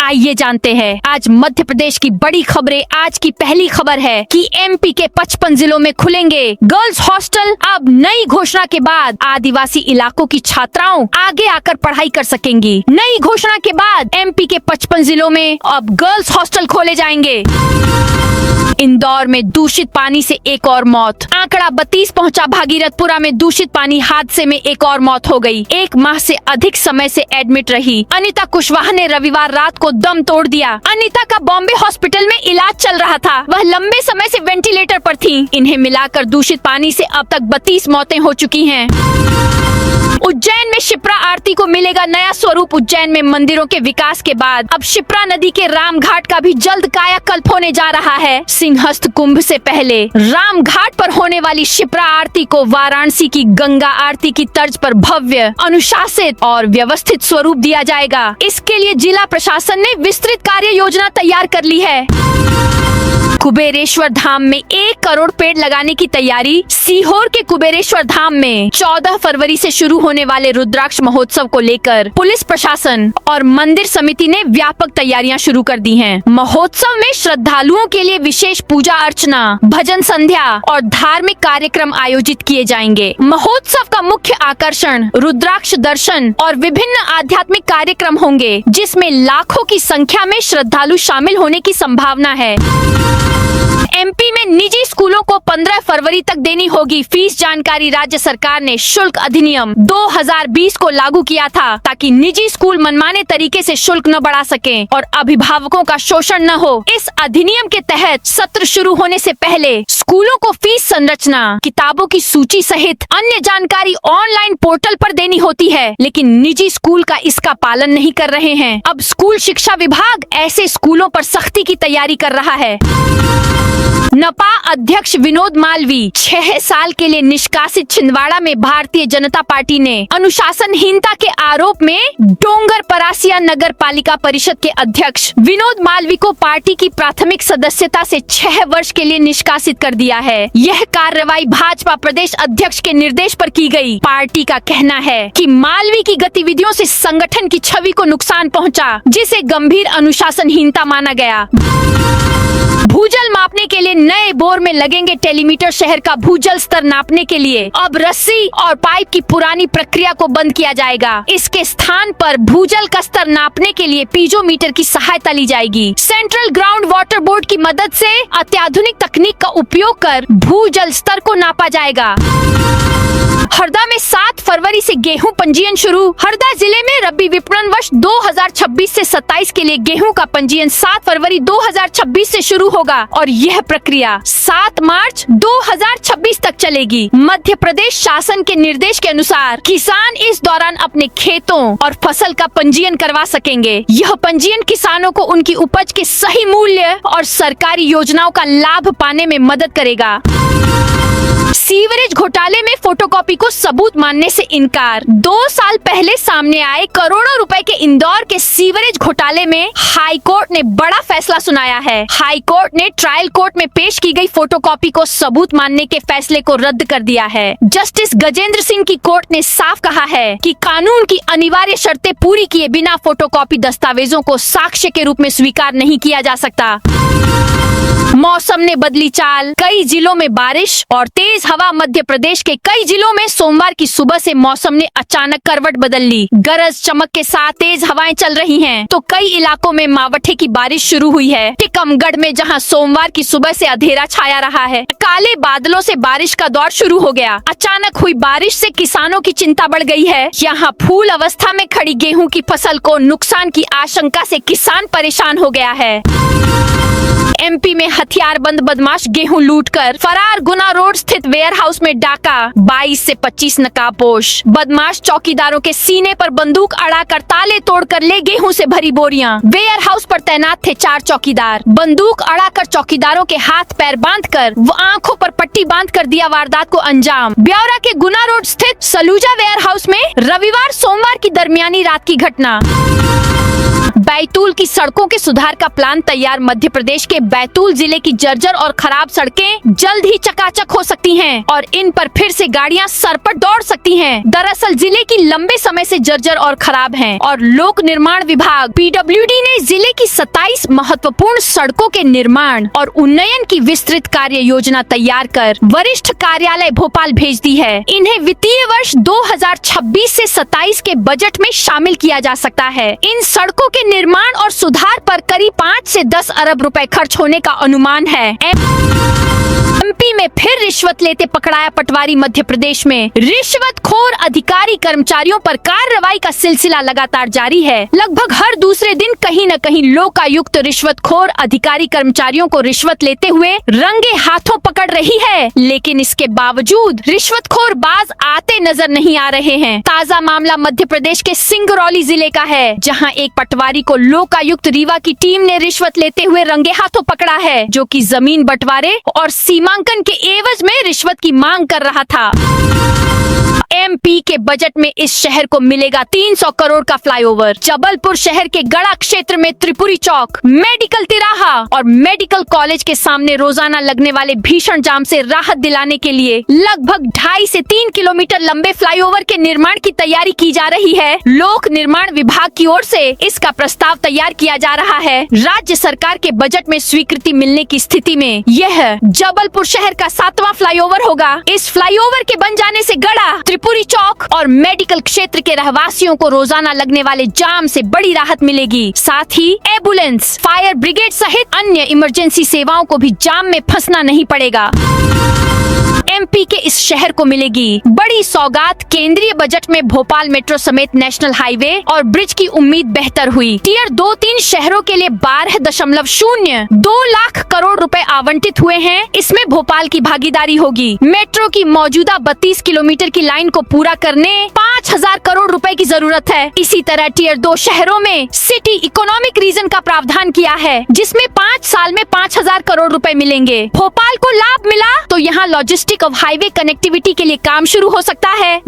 आइए जानते हैं आज मध्य प्रदेश की बड़ी खबरें। आज की पहली खबर है कि एमपी के 55 जिलों में खुलेंगे गर्ल्स हॉस्टल। अब नई घोषणा के बाद आदिवासी इलाकों की छात्राओं आगे आकर पढ़ाई कर सकेंगी। नई घोषणा के बाद एमपी के 55 जिलों में अब गर्ल्स हॉस्टल खोले जाएंगे। इंदौर में दूषित पानी से एक और मौत, आंकड़ा 32 पहुंचा। भागीरथपुरा में दूषित पानी हादसे में एक और मौत हो गई। 1 माह से अधिक समय से एडमिट रही अनीता कुशवाहा ने रविवार रात को दम तोड़ दिया। अनीता का बॉम्बे हॉस्पिटल में इलाज चल रहा था। वह लंबे समय से वेंटिलेटर पर थी। इन्हें मिलाकर दूषित पानी से अब तक 32 मौतें हो चुकी हैं। उज्जैन में शिप्रा आरती को मिलेगा नया स्वरूप। उज्जैन में मंदिरों के विकास के बाद अब शिप्रा नदी के राम घाट का भी जल्द कायाकल्प होने जा रहा है। सिंहस्थ कुंभ से पहले राम घाट पर होने वाली शिप्रा आरती को वाराणसी की गंगा आरती की तर्ज पर भव्य, अनुशासित और व्यवस्थित स्वरूप दिया जाएगा। इसके लिए जिला प्रशासन ने विस्तृत कार्य योजना तैयार कर ली है। कुबेरेश्वर धाम में 1 करोड़ पेड़ लगाने की तैयारी। सीहोर के कुबेरेश्वर धाम में 14 फरवरी से शुरू होने वाले रुद्राक्ष महोत्सव को लेकर पुलिस प्रशासन और मंदिर समिति ने व्यापक तैयारियां शुरू कर दी हैं। महोत्सव में श्रद्धालुओं के लिए विशेष पूजा अर्चना, भजन संध्या और धार्मिक कार्यक्रम आयोजित किए जाएंगे। महोत्सव का मुख्य आकर्षण रुद्राक्ष दर्शन और विभिन्न आध्यात्मिक कार्यक्रम होंगे, जिसमें लाखों की संख्या में श्रद्धालु शामिल होने की संभावना है। एमपी में निजी स्कूलों को 15 फरवरी तक देनी होगी फीस। जानकारी राज्य सरकार ने शुल्क अधिनियम 2020 को लागू किया था ताकि निजी स्कूल मनमाने तरीके से शुल्क न बढ़ा सकें और अभिभावकों का शोषण न हो। इस अधिनियम के तहत सत्र शुरू होने से पहले स्कूलों को फीस संरचना, किताबों की सूची सहित अन्य जानकारी ऑनलाइन पोर्टल पर देनी होती है, लेकिन निजी स्कूल का इसका पालन नहीं कर रहे हैं। अब स्कूल शिक्षा विभाग ऐसे स्कूलों पर सख्ती की तैयारी कर रहा है। नपा अध्यक्ष विनोद मालवीय 6 साल के लिए निष्कासित। छिंदवाड़ा में भारतीय जनता पार्टी ने अनुशासनहीनता के आरोप में डोंगर परासिया नगर पालिका परिषद के अध्यक्ष विनोद मालवीय को पार्टी की प्राथमिक सदस्यता से 6 वर्ष के लिए निष्कासित कर दिया है। यह कार्रवाई भाजपा प्रदेश अध्यक्ष के निर्देश पर की गई। पार्टी का कहना है कि मालवीय की गतिविधियों से संगठन की छवि को नुकसान पहुंचा, जिसे गंभीर अनुशासनहीनता माना गया। भूजल मापने के लिए नए बोर में लगेंगे टेलीमीटर। शहर का भूजल स्तर नापने के लिए अब रस्सी और पाइप की पुरानी प्रक्रिया को बंद किया जाएगा। इसके स्थान पर भूजल का स्तर नापने के लिए पीजोमीटर की सहायता ली जाएगी। सेंट्रल ग्राउंड वाटर बोर्ड की मदद से अत्याधुनिक तकनीक का उपयोग कर भूजल स्तर को नापा जाएगा। हरदा में 7 फरवरी से गेहूं पंजीयन शुरू। हरदा जिले में रबी विपणन वर्ष 2026 से 27 के लिए गेहूं का पंजीयन 7 फरवरी 2026 से शुरू होगा और यह प्रक्रिया 7 मार्च 2026 तक चलेगी। मध्य प्रदेश शासन के निर्देश के अनुसार किसान इस दौरान अपने खेतों और फसल का पंजीयन करवा सकेंगे। यह पंजीयन किसानों को उनकी उपज के सही मूल्य और सरकारी योजनाओं का लाभ पाने में मदद करेगा। सीवरेज घोटाले में फोटोकॉपी को सबूत मानने से इनकार। 2 साल पहले सामने आए करोड़ों रुपए के इंदौर के सीवरेज घोटाले में हाई कोर्ट ने बड़ा फैसला सुनाया है। हाई कोर्ट ने ट्रायल कोर्ट में पेश की गई फोटोकॉपी को सबूत मानने के फैसले को रद्द कर दिया है। जस्टिस गजेंद्र सिंह की कोर्ट ने साफ कहा है कि कानून की अनिवार्य शर्तें पूरी किए बिना फोटोकॉपी दस्तावेजों को साक्ष्य के रूप में स्वीकार नहीं किया जा सकता। मौसम ने बदली चाल। कई जिलों में बारिश और तेज हवा। मध्य प्रदेश के कई जिलों में सोमवार की सुबह से मौसम ने अचानक करवट बदल ली। गरज चमक के साथ तेज हवाएं चल रही हैं, तो कई इलाकों में मावठे की बारिश शुरू हुई है। टीकमगढ़ में जहां सोमवार की सुबह से अंधेरा छाया रहा है, काले बादलों से बारिश का दौर शुरू हो गया। अचानक हुई बारिश से किसानों की चिंता बढ़ गई है। यहाँ फूल अवस्था में खड़ी गेहूं की फसल को नुकसान की आशंका से किसान परेशान हो गया है। एमपी में हथियारबंद बदमाश गेहूं लूटकर फरार। गुना रोड स्थित वेयर हाउस में डाका। 22 से 25 नकाबपोश बदमाश चौकीदारों के सीने पर बंदूक अड़ाकर ताले तोड़कर ले गेहूं से भरी बोरियां। वेयर हाउस पर तैनात थे 4 चौकीदार। बंदूक अड़ाकर चौकीदारों के हाथ पैर बांधकर वो आंखों पर पट्टी बांधकर दिया वारदात को अंजाम। ब्यौरा के गुना रोड स्थित सलूजा वेयर हाउस में रविवार सोमवार की दरमियानी रात की घटना। बैतूल की सड़कों के सुधार का प्लान तैयार। मध्य प्रदेश के बैतूल जिले की जर्जर और खराब सड़कें जल्द ही चकाचक हो सकती हैं और इन पर फिर से गाड़ियां सरपट दौड़ सकती हैं। दरअसल जिले की लंबे समय से जर्जर और खराब हैं और लोक निर्माण विभाग PWD ने जिले की 27 महत्वपूर्ण सड़कों के निर्माण और उन्नयन की विस्तृत कार्य योजना तैयार कर वरिष्ठ कार्यालय भोपाल भेज दी है। इन्हें वित्तीय वर्ष 2026 से 27 के बजट में शामिल किया जा सकता है। इन सड़कों के निर्माण और सुधार पर करीब 5 से 10 अरब रुपए खर्च होने का अनुमान है। MP में फिर रिश्वत लेते पकड़ाया पटवारी। मध्य प्रदेश में रिश्वतखोर अधिकारी कर्मचारियों पर कार्रवाई का सिलसिला लगातार जारी है। लगभग हर दूसरे दिन कहीं न कहीं लोकायुक्त रिश्वतखोर अधिकारी कर्मचारियों को रिश्वत लेते हुए रंगे हाथों पकड़ रही है, लेकिन इसके बावजूद रिश्वतखोर बाज आते नजर नहीं आ रहे हैं। ताजा मामला मध्य प्रदेश के सिंगरौली जिले का है, जहां एक पटवारी को लोकायुक्त रीवा की टीम ने रिश्वत लेते हुए रंगे हाथों पकड़ा है, जो कि जमीन बंटवारे और सीमांकन के एवज में रिश्वत की मांग कर रहा था। MP के बजट में इस शहर को मिलेगा 300 करोड़ का फ्लाईओवर। जबलपुर शहर के गड़ा क्षेत्र में त्रिपुरी चौक, मेडिकल तिराहा और मेडिकल कॉलेज के सामने रोजाना लगने वाले भीषण जाम से राहत दिलाने के लिए लगभग 2.5 से 3 किलोमीटर लंबे फ्लाईओवर के निर्माण की तैयारी की जा रही है। लोक निर्माण विभाग की ओर से इसका प्रस्ताव तैयार किया जा रहा है। राज्य सरकार के बजट में स्वीकृति मिलने की स्थिति में यह जबलपुर शहर का 7वां फ्लाईओवर होगा। इस फ्लाईओवर के बन जाने से गड़ा, त्रिपुरी चौक और मेडिकल क्षेत्र के रहवासियों को रोजाना लगने वाले जाम से बड़ी राहत मिलेगी। साथ ही एम्बुलेंस, फायर ब्रिगेड सहित अन्य इमरजेंसी सेवाओं को भी जाम में फंसना नहीं पड़ेगा। MP के इस शहर को मिलेगी बड़ी सौगात। केंद्रीय बजट में भोपाल मेट्रो समेत नेशनल हाईवे और ब्रिज की उम्मीद बेहतर हुई। टियर 2-3 शहरों के लिए 12.02 लाख करोड़ रुपए आवंटित हुए हैं। इसमें भोपाल की भागीदारी होगी। मेट्रो की मौजूदा 32 किलोमीटर की लाइन को पूरा करने 5,000 करोड़ रुपए की जरूरत है। इसी तरह टियर 2 शहरों में सिटी इकोनॉमिक रीजन का प्रावधान किया है, जिसमें 5 साल में 5,000 करोड़ रुपए मिलेंगे। भोपाल को लाभ मिला तो यहाँ लॉजिस्टिक और हाईवे कनेक्टिविटी के लिए काम शुरू हो सकता है।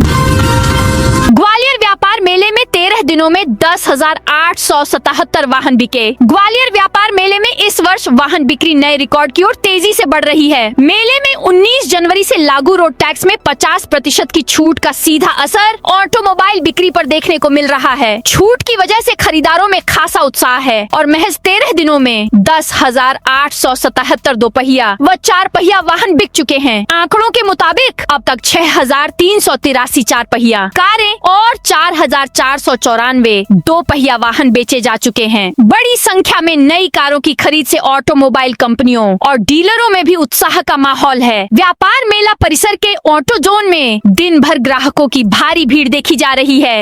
ग्वालियर व्यापार मेले में 13 दिनों में 10,877 वाहन बिके। ग्वालियर व्यापार मेले में इस वर्ष वाहन बिक्री नए रिकॉर्ड की ओर तेजी से बढ़ रही है। मेले में 19 जनवरी से लागू रोड टैक्स में 50% की छूट का सीधा असर ऑटोमोबाइल बिक्री पर देखने को मिल रहा है। छूट की वजह से खरीदारों में खासा उत्साह है और महज 13 दिनों में 10,877 दोपहिया व 4 पहिया वाहन बिक चुके हैं। आंकड़ों के मुताबिक अब तक 6,383 4 पहिया कारें और 4,494 दो पहिया वाहन बेचे जा चुके हैं। बड़ी संख्या में नई कारों की खरीद से ऑटोमोबाइल कंपनियों और डीलरों में भी उत्साह का माहौल है। व्यापार मेला परिसर के ऑटो जोन में दिन भर ग्राहकों की भारी भीड़ देखी जा रही है।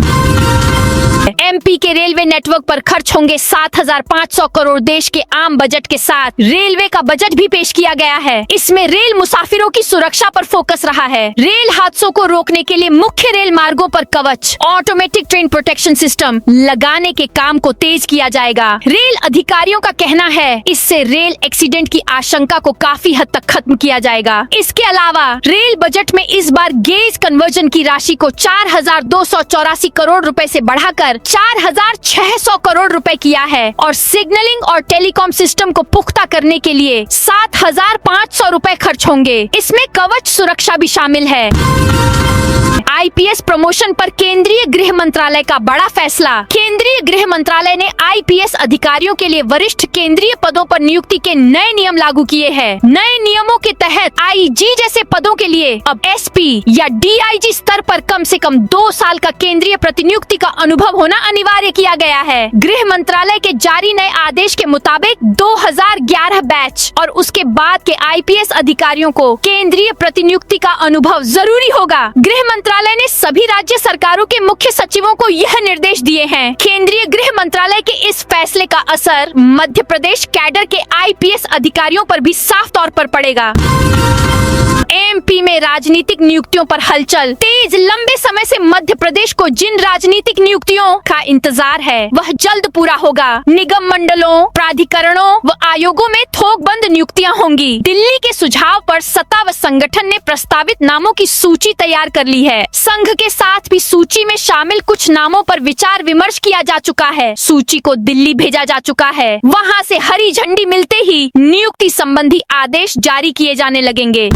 MP के रेलवे नेटवर्क पर खर्च होंगे 7,500 करोड़। देश के आम बजट के साथ रेलवे का बजट भी पेश किया गया है। इसमें रेल मुसाफिरों की सुरक्षा पर फोकस रहा है। रेल हादसों को रोकने के लिए मुख्य रेल मार्गों पर कवच, ऑटोमेटिक ट्रेन प्रोटेक्शन सिस्टम लगाने के काम को तेज किया जाएगा। रेल अधिकारियों का कहना है इससे रेल एक्सीडेंट की आशंका को काफी हद तक खत्म किया जाएगा। इसके अलावा रेल बजट में इस बार गेज कन्वर्जन की राशि को 4,284 करोड़ रुपए से बढ़ाकर 4,600 करोड़ रुपए किया है और सिग्नलिंग और टेलीकॉम सिस्टम को पुख्ता करने के लिए 7,500 रुपए खर्च होंगे। इसमें कवच सुरक्षा भी शामिल है। IPS प्रमोशन पर केंद्रीय गृह मंत्रालय का बड़ा फैसला। केंद्रीय गृह मंत्रालय ने IPS अधिकारियों के लिए वरिष्ठ केंद्रीय पदों पर नियुक्ति के नए नियम लागू किए हैं। नए नियमों के तहत IG जैसे पदों के लिए अब SP या DIG स्तर पर कम से कम 2 साल का केंद्रीय प्रतिनियुक्ति का अनुभव होना अनिवार्य किया गया है। गृह मंत्रालय के जारी नए आदेश के मुताबिक 2011 बैच और उसके बाद के IPS अधिकारियों को केंद्रीय प्रतिनियुक्ति का अनुभव जरूरी होगा। गृह मंत्रालय ने सभी राज्य सरकारों के मुख्य सचिवों को यह निर्देश दिए हैं। केंद्रीय गृह मंत्रालय के इस फैसले का असर मध्य प्रदेश कैडर के IPS अधिकारियों पर भी साफ तौर पर पड़ेगा। MP में राजनीतिक नियुक्तियों पर हलचल तेज। लंबे समय से मध्य प्रदेश को जिन राजनीतिक नियुक्तियों का इंतजार है वह जल्द पूरा होगा। निगम मंडलों, प्राधिकरणों व आयोगों में थोकबंद नियुक्तियां होंगी। दिल्ली के सुझाव पर सत्ता व संगठन सीमांकन ने प्रस्तावित नामों की सूची तैयार कर ली है। संघ के साथ भी सूची में शामिल कुछ नामों पर विचार विमर्श किया जा चुका है। सूची को दिल्ली भेजा जा चुका है। वहां से हरी झंडी मिलते ही नियुक्ति संबंधी आदेश जारी किए जाने लगेंगे।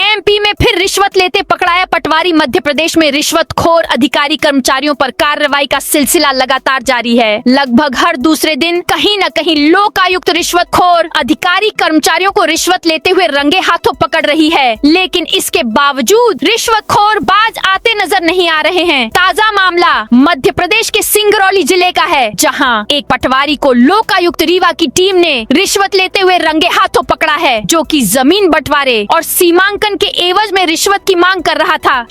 एमपी में फिर रिश्वत लेते पकड़ाया पटवारी। मध्य प्रदेश में रिश्वतखोर अधिकारी कर्मचारियों पर कार्रवाई का सिलसिला लगातार जारी है। लगभग हर दूसरे दिन कहीं न कहीं लोकायुक्त रिश्वतखोर अधिकारी कर्मचारियों को रिश्वत लेते हुए रंगे हाथों पकड़ रही है, लेकिन इसके बावजूद रिश्वतखोर बाज आते नजर नहीं आ रहे हैं। ताजा मामला मध्य प्रदेश के सिंगरौली जिले का है, जहां एक पटवारी को लोकायुक्त रीवा की टीम ने रिश्वत लेते हुए रंगे हाथों पकड़ा है, जो कि जमीन बंटवारे और सीमांकन के एवज में रिश्वत की मांग कर रहा था।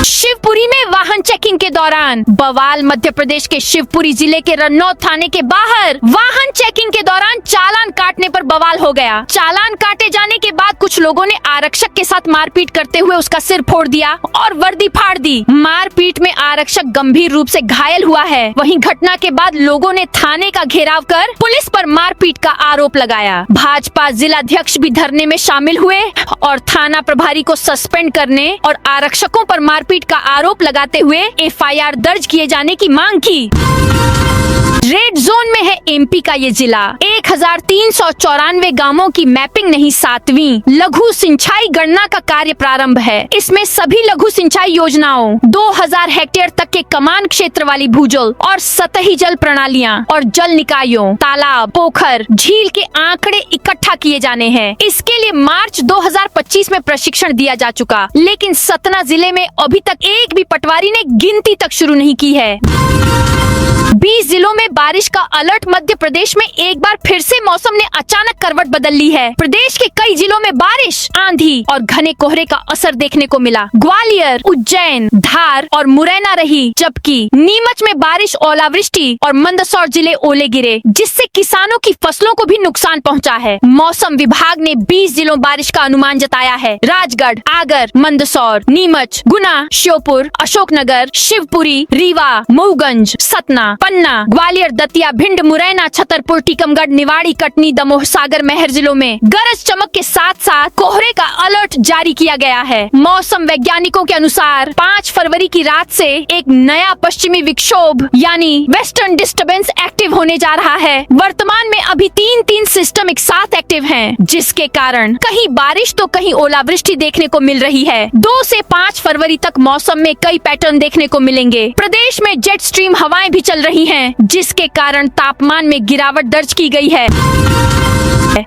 शिवपुरी में वाहन चेकिंग के दौरान बवाल। मध्य प्रदेश के शिवपुरी जिले के रन्नौत थाने के बाहर वाहन चेकिंग के दौरान चालान काटने पर बवाल हो गया। चालान काटे जाने के बाद कुछ लोगों ने आरक्षक के साथ मारपीट करते हुए उसका सिर फोड़ दिया और वर्दी फाड़ दी। मारपीट में आरक्षक गंभीर रूप से घायल हुआ है। वहीं घटना के बाद लोगों ने थाने का घेराव कर पुलिस पर मारपीट का आरोप लगाया। भाजपा जिलाध्यक्ष भी धरने में शामिल हुए और थाना प्रभारी को सस्पेंड करने और आरक्षकों पर मारपीट का आरोप लगाते हुए एफआईआर दर्ज किए जाने की मांग की। रेड जोन में है एमपी का ये जिला। 1394 गांवों की मैपिंग नहीं 7वीं लघु सिंचाई गणना का कार्य प्रारंभ है। इसमें सभी लघु सिंचाई योजनाओं, 2000 हेक्टेयर तक के कमान क्षेत्र वाली भूजल और सतही जल प्रणालियां और जल निकायों, तालाब, पोखर, झील के आंकड़े इकट्ठा किए जाने हैं। इसके लिए मार्च 2025 में प्रशिक्षण दिया जा चुका, लेकिन सतना जिले में अभी तक एक भी पटवारी ने गिनती तक शुरू नहीं की है। 20 जिलों में बारिश का अलर्ट। मध्य प्रदेश में एक बार फिर से मौसम ने अचानक करवट बदल ली है। प्रदेश के कई जिलों में बारिश, आंधी और घने कोहरे का असर देखने को मिला। ग्वालियर, उज्जैन, धार और मुरैना रही, जबकि नीमच में बारिश, ओलावृष्टि और मंदसौर जिले ओले गिरे, जिससे किसानों की फसलों को भी नुकसान पहुंचा है। मौसम विभाग ने 20 जिलों बारिश का अनुमान जताया है। राजगढ़, आगर, मंदसौर, नीमच, गुना, श्योपुर, अशोकनगर, शिवपुरी, रीवा, मऊगंज, सतना, पन्ना, ग्वालियर, दतिया, भिंड, मुरैना, छतरपुर, टीकमगढ़, निवाड़ी, कटनी, दमोह, सागर, महर जिलों में गरज चमक के साथ साथ कोहरे का अलर्ट जारी किया गया है। मौसम वैज्ञानिकों के अनुसार 5 फरवरी की रात से एक नया पश्चिमी विक्षोभ यानी वेस्टर्न डिस्टर्बेंस एक्टिव होने जा रहा है। वर्तमान में अभी 3 सिस्टम एक साथ एक्टिव हैं, जिसके कारण कहीं बारिश तो कहीं ओलावृष्टि देखने को मिल रही है। 2 से 5 फरवरी तक मौसम में कई पैटर्न देखने को मिलेंगे। प्रदेश में जेट स्ट्रीम हवाएं भी चल रही हैं, जिसके कारण तापमान में गिरावट दर्ज की गई है।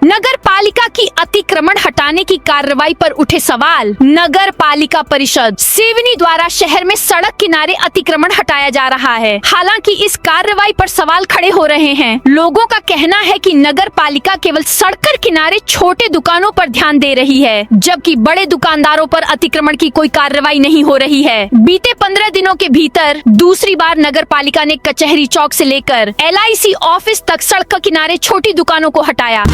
नगर पालिका की अतिक्रमण हटाने की कार्रवाई पर उठे सवाल। नगर पालिका परिषद सिवनी द्वारा शहर में सड़क किनारे अतिक्रमण हटाया जा रहा है। हालांकि इस कार्रवाई पर सवाल खड़े हो रहे हैं। लोगों का कहना है कि नगर पालिका केवल सड़क किनारे छोटे दुकानों पर ध्यान दे रही है, जबकि बड़े दुकानदारों पर अतिक्रमण की कोई कार्रवाई नहीं हो रही है। बीते 15 दिनों के भीतर दूसरी बार नगर पालिका ने कचहरी चौक से लेकर LIC ऑफिस तक सड़क किनारे छोटी दुकानों को हटाया।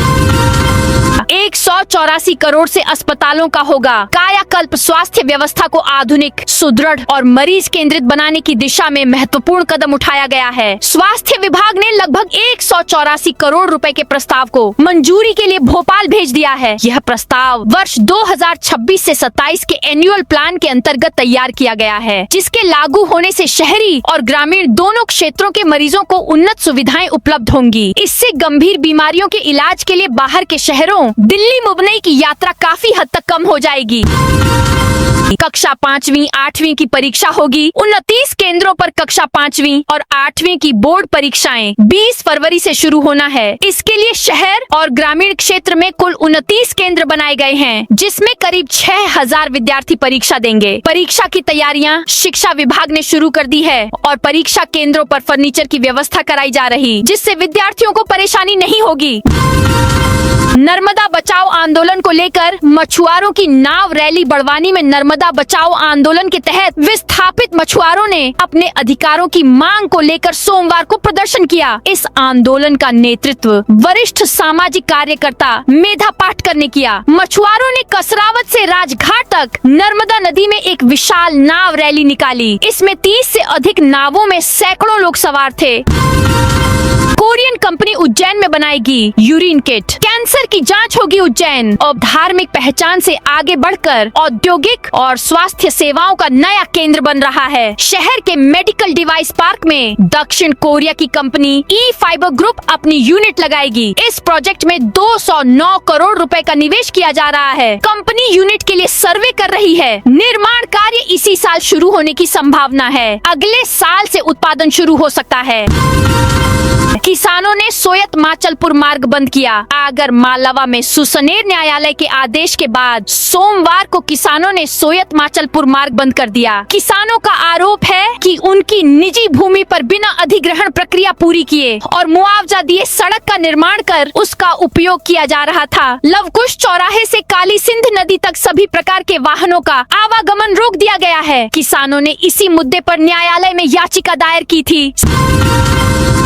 184 करोड़ से अस्पतालों का होगा कायाकल्प। स्वास्थ्य व्यवस्था को आधुनिक, सुदृढ़ और मरीज केंद्रित बनाने की दिशा में महत्वपूर्ण कदम उठाया गया है। स्वास्थ्य विभाग ने लगभग 184 करोड़ रुपए के प्रस्ताव को मंजूरी के लिए भोपाल भेज दिया है। यह प्रस्ताव वर्ष 2026 से 27 के एनुअल प्लान के अंतर्गत तैयार किया गया है, जिसके लागू होने से शहरी और ग्रामीण दोनों क्षेत्रों के मरीजों को उन्नत सुविधाएं उपलब्ध होंगी। इससे गंभीर बीमारियों के इलाज के लिए बाहर के शहरों दिल्ली, मुंबई की यात्रा काफी हद तक कम हो जाएगी। कक्षा 5वीं 8वीं की परीक्षा होगी। 29 केंद्रों पर कक्षा 5वीं और 8वीं की बोर्ड परीक्षाएं 20 फरवरी से शुरू होना है। इसके लिए शहर और ग्रामीण क्षेत्र में कुल 29 केंद्र बनाए गए हैं, जिसमें करीब 6000 विद्यार्थी परीक्षा देंगे। परीक्षा की तैयारियां शिक्षा विभाग ने शुरू कर दी है और परीक्षा केंद्रों पर फर्नीचर की व्यवस्था कराई जा रही, जिससे विद्यार्थियों को परेशानी नहीं होगी। नर्मदा बचाओ आंदोलन को लेकर मछुआरों की नाव रैली। बड़वानी में नर्मदा बचाओ आंदोलन के तहत विस्थापित मछुआरों ने अपने अधिकारों की मांग को लेकर सोमवार को प्रदर्शन किया। इस आंदोलन का नेतृत्व वरिष्ठ सामाजिक कार्यकर्ता मेधा पाटकर ने किया। मछुआरों ने कसरावत से राजघाट तक नर्मदा नदी में एक विशाल नाव रैली निकाली। इसमें 30 से अधिक नावों में सैकड़ों लोग सवार थे। कोरियन कंपनी उज्जैन में बनाएगी यूरिन किट। कैंसर की जांच होगी उज्जैन। और धार्मिक पहचान से आगे बढ़कर औद्योगिक और स्वास्थ्य सेवाओं का नया केंद्र बन रहा है। शहर के मेडिकल डिवाइस पार्क में दक्षिण कोरिया की कंपनी ई फाइबर ग्रुप अपनी यूनिट लगाएगी। इस प्रोजेक्ट में 209 करोड़ रुपए का निवेश किया जा रहा है। कंपनी यूनिट के लिए सर्वे कर रही है। निर्माण कार्य इसी साल शुरू होने की संभावना है। अगले साल से उत्पादन शुरू हो सकता है। किसानों ने सोयत माचलपुर मार्ग बंद किया। आगर मालवा में सुसनेर न्यायालय के आदेश के बाद सोमवार को किसानों ने सोयत माचलपुर मार्ग बंद कर दिया। किसानों का आरोप है कि उनकी निजी भूमि पर बिना अधिग्रहण प्रक्रिया पूरी किए और मुआवजा दिए सड़क का निर्माण कर उसका उपयोग किया जा रहा था। लवकुश चौराहे से काली सिंध नदी तक सभी प्रकार के वाहनों का आवागमन रोक दिया गया है। किसानों ने इसी मुद्दे पर न्यायालय में याचिका दायर की थी।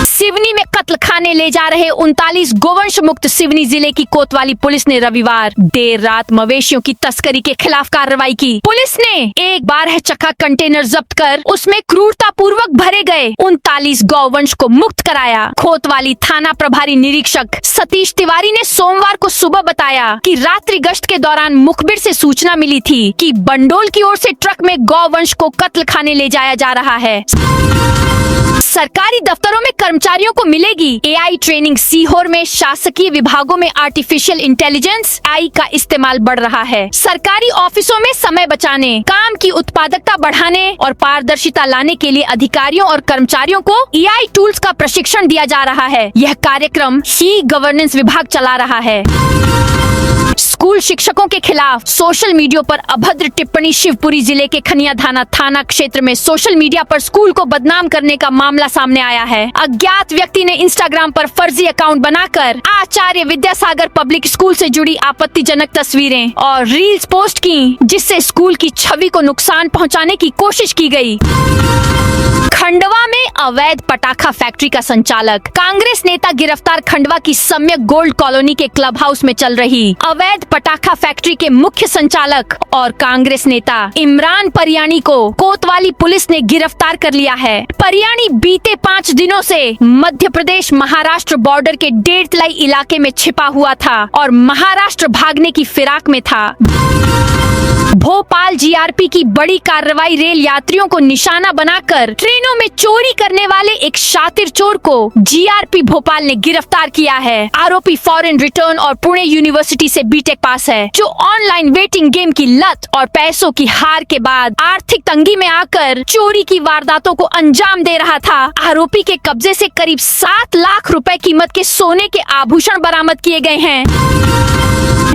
सिवनी में कत्ल खाने ले जा रहे 39 गोवंश मुक्त सिवनी जिले की कोतवाली पुलिस ने रविवार देर रात मवेशियों की तस्करी के खिलाफ कार्रवाई की। पुलिस ने एक 12 चक्का कंटेनर जब्त कर उसमें क्रूरता पूर्वक भरे गए 39 गौवंश को मुक्त कराया। कोतवाली थाना प्रभारी निरीक्षक सतीश तिवारी ने सोमवार को सुबह बताया कि रात्रि गश्त के दौरान मुखबिर से सूचना मिली थी कि बंडोल की ओर से ट्रक में गौवंश को कत्ल खाने ले जाया जा रहा है। सरकारी दफ्तरों में कर्मचारियों को मिलेगी एआई ट्रेनिंग। सीहोर में शासकीय विभागों में आर्टिफिशियल इंटेलिजेंस AI का इस्तेमाल बढ़ रहा है। सरकारी ऑफिसों में समय बचाने, काम की उत्पादकता बढ़ाने और पारदर्शिता लाने के लिए अधिकारियों और कर्मचारियों को AI टूल्स का प्रशिक्षण दिया जा रहा है। यह कार्यक्रम ई गवर्नेंस विभाग चला रहा है। स्कूल शिक्षकों के खिलाफ सोशल मीडिया पर अभद्र टिप्पणी। शिवपुरी जिले के खनियाधाना थाना क्षेत्र में सोशल मीडिया पर स्कूल को बदनाम करने का मामला सामने आया है। अज्ञात व्यक्ति ने इंस्टाग्राम पर फर्जी अकाउंट बनाकर आचार्य विद्यासागर पब्लिक स्कूल से जुड़ी आपत्तिजनक तस्वीरें और रील्स पोस्ट की, जिससे स्कूल की छवि को नुकसान पहुंचाने की कोशिश की गई। खंडवा में अवैध पटाखा फैक्ट्री का संचालक कांग्रेस नेता गिरफ्तार। खंडवा की सम्यक गोल्ड कॉलोनी के क्लब हाउस में चल रही अवैध पटाखा फैक्ट्री के मुख्य संचालक और कांग्रेस नेता इमरान परियाणी को कोतवाली पुलिस ने गिरफ्तार कर लिया है। परियाणी बीते 5 दिनों से मध्य प्रदेश महाराष्ट्र बॉर्डर के डेढ़तलाई इलाके में छिपा हुआ था और महाराष्ट्र भागने की फिराक में था। भोपाल जीआरपी की बड़ी कार्रवाई। रेल यात्रियों को निशाना बनाकर ट्रेनों में चोरी करने वाले एक शातिर चोर को जीआरपी भोपाल ने गिरफ्तार किया है। आरोपी फॉरेन रिटर्न और पुणे यूनिवर्सिटी से बीटेक पास है, जो ऑनलाइन वेटिंग गेम की लत और पैसों की हार के बाद आर्थिक तंगी में आकर चोरी की वारदातों को अंजाम दे रहा था। आरोपी के कब्जे से करीब 7 लाख रुपए कीमत के सोने के आभूषण बरामद किए गए हैं।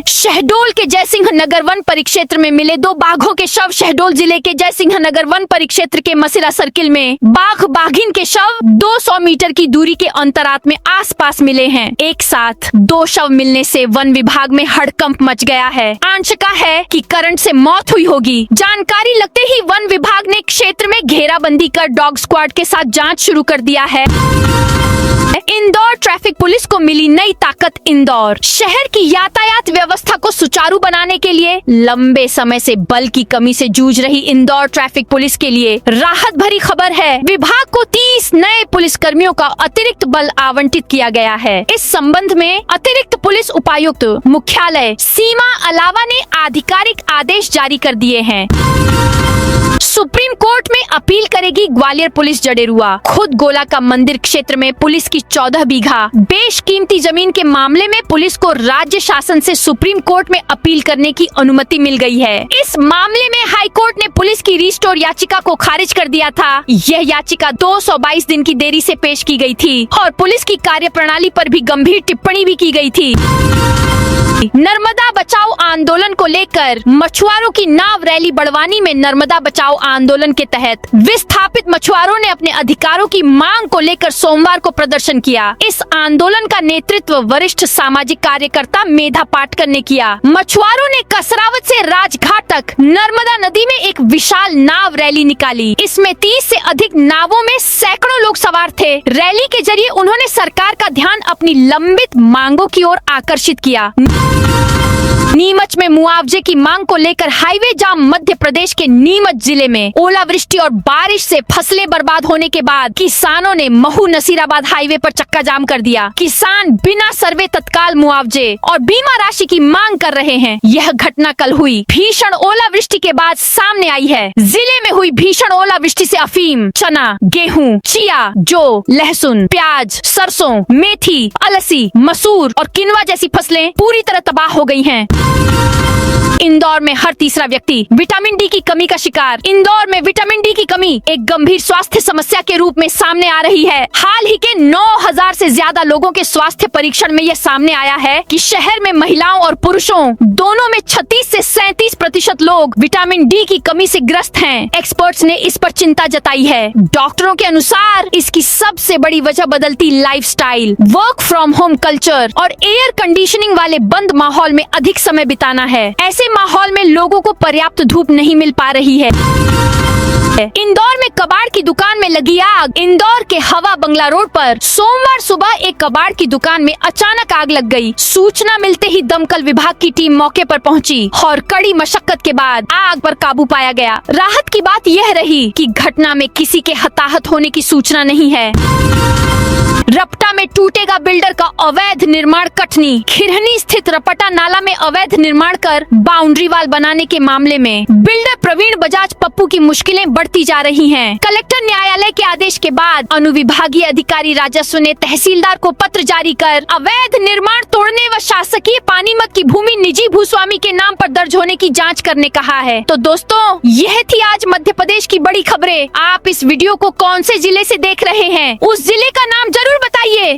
शहडोल के जयसिंह नगर वन परिक्षेत्र में मिले 2 बाघों के शव। शहडोल जिले के जयसिंह नगर वन परिक्षेत्र के मसिरा सर्किल में बाघ बाघिन के शव 200 मीटर की दूरी के अंतरात में आसपास मिले हैं। एक साथ 2 शव मिलने से वन विभाग में हड़कंप मच गया है। आशंका है कि करंट से मौत हुई होगी। जानकारी लगते ही वन विभाग ने क्षेत्र में घेराबंदी कर डॉग स्क्वाड के साथ जाँच शुरू कर दिया है। इंदौर ट्रैफिक पुलिस को मिली नई ताकत। इंदौर शहर की यातायात व्यवस्था को सुचारू बनाने के लिए लंबे समय से बल की कमी से जूझ रही इंदौर ट्रैफिक पुलिस के लिए राहत भरी खबर है। विभाग को 30 नए पुलिस कर्मियों का अतिरिक्त बल आवंटित किया गया है। इस संबंध में अतिरिक्त पुलिस उपायुक्त मुख्यालय सीमा अलावा ने आधिकारिक आदेश जारी कर दिए हैं। सुप्रीम कोर्ट में अपील करेगी ग्वालियर पुलिस जडेरुआ। खुद गोला का मंदिर क्षेत्र में पुलिस की 14 बीघा बेशकीमती जमीन के मामले में पुलिस को राज्य शासन से सुप्रीम कोर्ट में अपील करने की अनुमति मिल गई है। इस मामले में हाई कोर्ट ने पुलिस की रिस्टोर याचिका को खारिज कर दिया था। यह याचिका 222 दिन की देरी से पेश की गई थी और पुलिस की कार्यप्रणाली पर भी गंभीर टिप्पणी भी की गई थी। नर्मदा बचाओ आंदोलन को लेकर मछुआरों की नाव रैली। बड़वानी में नर्मदा बचाओ आंदोलन के तहत विस्थापित मछुआरों ने अपने अधिकारों की मांग को लेकर सोमवार को प्रदर्शन किया। इस आंदोलन का नेतृत्व वरिष्ठ सामाजिक कार्यकर्ता मेधा पाटकर ने किया। मछुआरों ने कसरावत से राजघाट तक नर्मदा नदी में एक विशाल नाव रैली निकाली। इसमें 30 से अधिक नावों में सैकड़ों लोग सवार थे। रैली के जरिए उन्होंने सरकार का ध्यान अपनी लंबित मांगों की ओर आकर्षित किया। नीमच में मुआवजे की मांग को लेकर हाईवे जाम। मध्य प्रदेश के नीमच जिले में ओलावृष्टि और बारिश से फसलें बर्बाद होने के बाद किसानों ने महू नसीराबाद हाईवे पर चक्का जाम कर दिया। किसान बिना सर्वे तत्काल मुआवजे और बीमा राशि की मांग कर रहे हैं। यह घटना कल हुई भीषण ओलावृष्टि के बाद सामने आई है। जिले में हुई भीषण ओलावृष्टि से अफीम, चना, गेहूं, चिया, जौ, लहसुन, प्याज, सरसों, मेथी, अलसी, मसूर और किनवा जैसी फसलें पूरी तरह तबाह हो गई हैं। इंदौर में हर तीसरा व्यक्ति विटामिन डी की कमी का शिकार। इंदौर में विटामिन डी की कमी एक गंभीर स्वास्थ्य समस्या के रूप में सामने आ रही है। हाल ही के 9000 से ज्यादा लोगों के स्वास्थ्य परीक्षण में यह सामने आया है कि शहर में महिलाओं और पुरुषों दोनों में 36 से 37% लोग विटामिन डी की कमी से ग्रस्त हैं। एक्सपर्ट्स ने इस पर चिंता जताई है। डॉक्टरों के अनुसार इसकी सबसे बड़ी वजह बदलती lifestyle, work from home culture और एयर कंडीशनिंग वाले बंद माहौल में अधिक समय बिताना है। ऐसे माहौल में लोगों को पर्याप्त धूप नहीं मिल पा रही है। इंदौर में कबाड़ की दुकान में लगी आग। इंदौर के हवा बंगला रोड पर सोमवार सुबह एक कबाड़ की दुकान में अचानक आग लग गई। सूचना मिलते ही दमकल विभाग की टीम मौके पर पहुंची और कड़ी मशक्कत के बाद आग पर काबू पाया गया। राहत की बात यह रही कि घटना में किसी के हताहत होने की सूचना नहीं है। रपटा में टूटेगा बिल्डर का अवैध निर्माण। कटनी खिरहनी स्थित रपटा नाला में अवैध निर्माण कर बाउंड्री वाल बनाने के मामले में बिल्डर प्रवीण बजाज पप्पू की मुश्किलें बढ़ती जा रही हैं। कलेक्टर न्यायालय के आदेश के बाद अनुविभागीय अधिकारी राजस्व ने तहसीलदार को पत्र जारी कर अवैध निर्माण तोड़ने व शासकीय पानीमत की भूमि निजी भूस्वामी के नाम पर दर्ज होने की जाँच करने कहा है। तो दोस्तों, यह थी आज मध्य प्रदेश की बड़ी खबरें। आप इस वीडियो को कौन से जिले से देख रहे हैं, उस जिले का नाम जरूर बताइए।